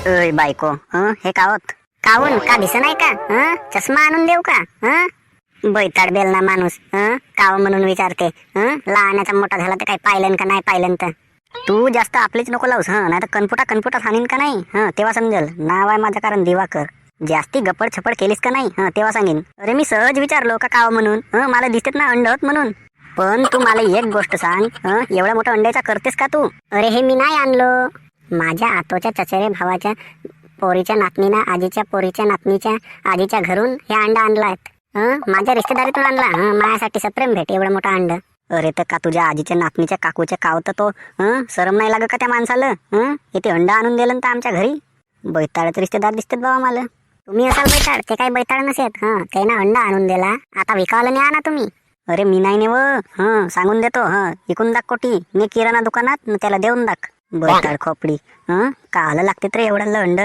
अय बायको, हे कावत काऊन का दिस नाही का? चष्मा आणून देऊ का? बैताड बेलना माणूस काव म्हणून विचारते. लहानाचा मोठा झाला तर काही पाहिलं का नाही पाहिलं तर तू जास्त आपलीच नको लावूस. नाही तर कनपुटा हानीन का नाही तेव्हा समजेल. नाव आहे माझं कारण दिवाकर. जास्ती गप्पड छपड केलीस का नाही तेव्हा सांगेन. अरे मी सहज विचारलो का काव म्हणून. मला दिसतेत ना अंड होत म्हणून. पण तू मला एक गोष्ट सांग, एवढ्या मोठ्या अंड्याचा करतेस का तू? अरे हे मी नाही आणलो. माझ्या आतोच्या चचेरे भावाच्या पोरीच्या नातनीना आजीच्या पोरीच्या नातनीच्या आजीच्या घरून हे अंडा आणलायत. माझ्या रिश्तेदारीतून आणला. माझ्यासाठी सप्रेम भेट एवढं मोठा अंड. अरे तर का तुझ्या आजीच्या नातनीच्या काकूच्या कावत तो शरम नाही लागत का त्या माणसाला? इथे अंडा आणून दिलं तर आमच्या घरी. बैताळच रिश्तेदार दिसतात बाबा मला. तुम्ही असाल बैताळ, ते काही बैताळ नसेत. त्यानं अंडा आणून दिला, आता विकावलं नाही ना तुम्ही. अरे मी नाही नेव, सांगून देतो. इकून दाख कोटी मी किराणा दुकानात त्याला देऊन दाख. बैताळ खोपडी काला लागते तर एवढं अंड.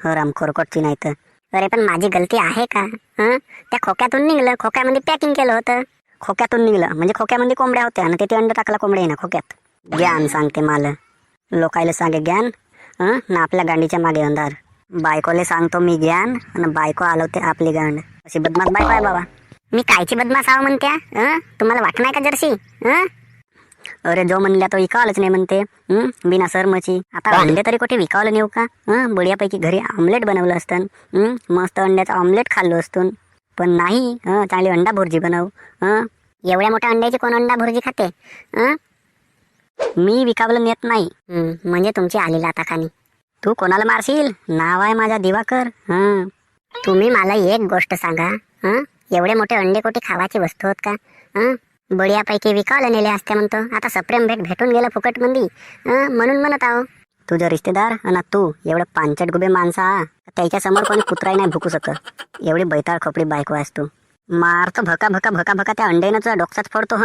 राम खोरकोटची नाही तर. अरे पण माझी गलती आहे का? त्या खोक्यातून निघलं, खोक्यामध्ये पॅकिंग केलं होतं. खोक्यातून निघलं म्हणजे खोक्यामध्ये कोंबड्या होत्या आणि ते अंड टाकला कोंबड्या ना खोक्यात. ज्ञान सांगते मला, लोकायला सांगे ज्ञान ना आपल्या गांडीच्या मागे अंधार. बायकोले सांगतो मी ज्ञान आणि बायको आलवते आपली गांड. अशी बदमाश बायको आहे बाबा. मी कायची बदमाश आहो म्हणत्या? तुम्हाला वाट नाही का जर्सी? अरे जो म्हणल्या तो विकावलंच नाही म्हणते. बिना शर्मची. आता अंडे तरी कुठे विकावलं नेऊ का? बढियापैकी घरी ऑमलेट बनवलं असतं. मस्त अंड्याचं ऑमलेट खाल्लो असतो. पण नाही, चांगली अंडा भुर्जी बनव. एवढ्या मोठ्या अंड्याची कोण अंडा भुर्जी खाते? मी विकावलं नेत नाही. म्हणजे तुमची आली लाताखानी. तू कोणाला मारशील? नाव आहे माझा दिवाकर. तुम्ही मला एक गोष्ट सांगा, एवढे मोठे अंडे कोटी खावाची वस्तू होत का? बढियापैकी विकायला नेले असते म्हणतो. आता सप्रेम भेट भेटून गेलं फुकट मंदी म्हणून म्हणत आहो. तुझा रिश्तेदार आणि तू एवढं पांचट गुबे माणसा, त्याच्या समोर कोणी कुत्राही नाही भुकू शकत. एवढी बैताळ खोपडी बायको आहेस तू. मारतो भका भका भका भका त्या अंड्यानं तुझा डोक्साच फोडतो.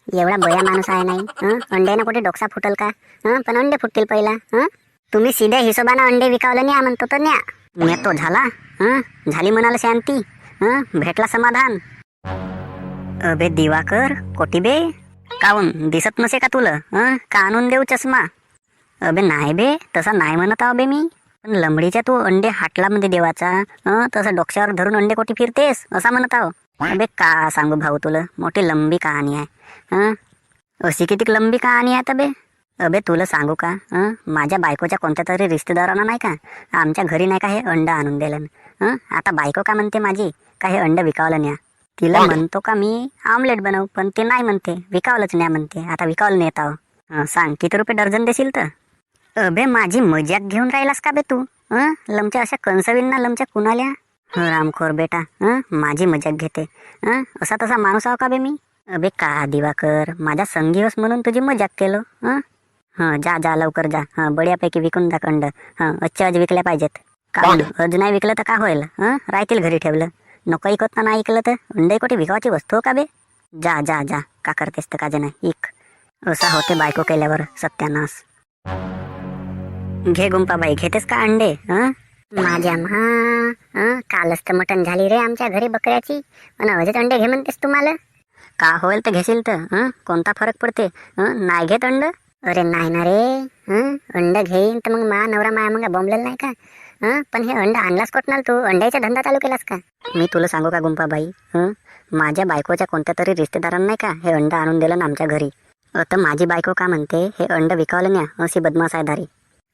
एवढा बया माणूस आहे नाही. अंड्यानं कुठे डोक्सा फुटल का? पण अंडे फुटतील पहिला. तुम्ही सीध्या हिशोबानं अंडे विकावलं न्या म्हणतो तर न्या. नेतो झाला. झाली म्हणाल शांती. भेटला समाधान. अबे दिवाकर कोटीबे, काऊन दिसत नसे का तुला? का आणून देऊ चष्मा? अबे नाही बे, तसा नाही म्हणत आहो बे मी. पण लंबडीच्या तू अंडे हाटलामध्ये देवाचा तसं डोक्यावर धरून अंडे कोटी फिरतेस असा म्हणत आहो. अबे का सांगू भाऊ तुला, मोठी लंबी कहाणी आहे. अशी किती लंबी कहाणी आहे बे. अबे तुला सांगू का, माझ्या बायकोच्या कोणत्या तरी रिश्तेदारांना नाही का आमच्या घरी नाही का हे अंड आणून दिलं. आता बायको का म्हणते माझी का हे अंड विकावलं न्या. तिला म्हणतो का मी ऑमलेट बनव, पण ते नाही म्हणते विकावलंच न्या म्हणते. आता विकावलं नेत आहो. सांग किती रुपये डझन देशील तर? अबे माझी मजाक घेऊन राहिलास का बे तू? लमच्या अशा कंसवींना लमच्या कुणाल्या? रामखोर बेटा, माझी मजाक घेते. असा तसा माणूस आहो का बे मी? अबे का दिवाकर, माझा संगीवस म्हणून तुझी मजाक केलो. जा जा लवकर जा. बढियापैकी विकून टाक अंड. अच्छा आज विकल्या पाहिजेत. का आज नाही विकलं तर का होईल? राहतील घरी ठेवलं. नको ऐकत ना, नाही ऐकलं तर अंडे कुठे विकावाची वस्तू हो का बे? जा जा जा, का करतेस तर काजे नाही इक. असा होते बायको केल्यावर सत्यानाश. घे गुंपाबाई, घेतेस का अंडे? माझ्या कालच तर मटण झाली रे आमच्या घरी बकऱ्याची, पण अजून अंडे घे म्हणतेस तुम्हाला? का होईल तर घेशील तर कोणता फरक पडते? नाही घेत अंड? अरे नाही ना रे, अंड घेईन तर मग मा नवरा माया मग बोंबलेला नाही का? पण हे अंड आणलास कोटनाल तू? अंड्याचा धंदा चालू केलास का? मी तुला सांगू का गुंपाबाई, माझ्या बायकोच्या कोणत्या तरी रिश्तेदारांना नाही का हे अंड आणून दिलं ना आमच्या घरी. तर माझी बायको का म्हणते हे अंड विकावलं न्या, अशी बदमाश आहे दारी.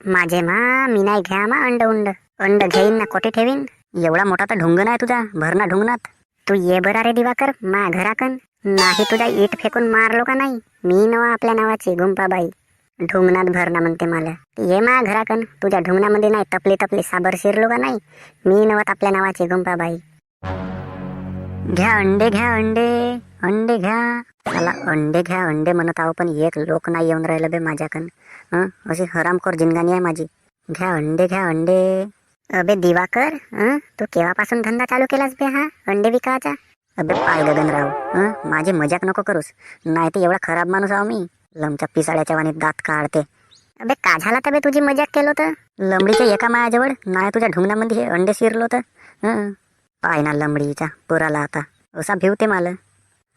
माझे मी नाही घ्या अंड घेईन ना कोठे ठेवीन? एवढा मोठा तर ढुंग नाही तुझा, भरणा ढुंगणात. तू ये बरा रे दिवाकर मा घराकन, नाही तुझा इट फेकून मारलो का नाही मी नवा आपल्या नावाची गुंपाबाई. ढुंगणात भरणा म्हणते मला. ये मा घराकन, तुझ्या ढुंगणामध्ये नाही तपली साबर शिरलो का नाही मी नवत आपल्या नावाची गुंपाबाई. घ्या अंडे घ्या. मला अंडे घ्या अंडे म्हणत आहो, पण एक लोक नाही येऊन राहिलं बे माझ्याकन. अशी हरामखोर जिनगानी आहे माझी. घ्या अंडे. अबे दिवाकर, तू केव्हापासून धंदा चालू केलास बे हा अंडे विकायचा? अबे पाय गगनराव, माझी मजाक नको करूस, नाही तर एवढा खराब माणूस आहो मी. लमच्या पिसाळ्याच्या वाणीत दात काढते. अबे का झाला तर बे तुझी मजाक केलो तर? लंबडीच्या एका मायाजवळ नाही तुझ्या ढुंगणामध्ये हे अंडे शिरलो तर पाय ना लंबडीचा पुराला आता असा भिवते मला.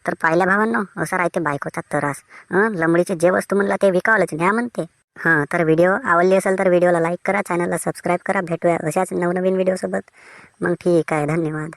तर पाहिल्या भावांनो, असा राहते बायकोचा त्रास. लंबडीचे जे वस्तू म्हणला ते विकावलंच न्या म्हणते. हां, तर व्हिडिओ आवडली असेल तर व्हिडिओला लाईक करा, चॅनलला सबस्क्राईब करा. भेटूया अशाच नवनवीन व्हिडिओसोबत. मग ठीक आहे, धन्यवाद.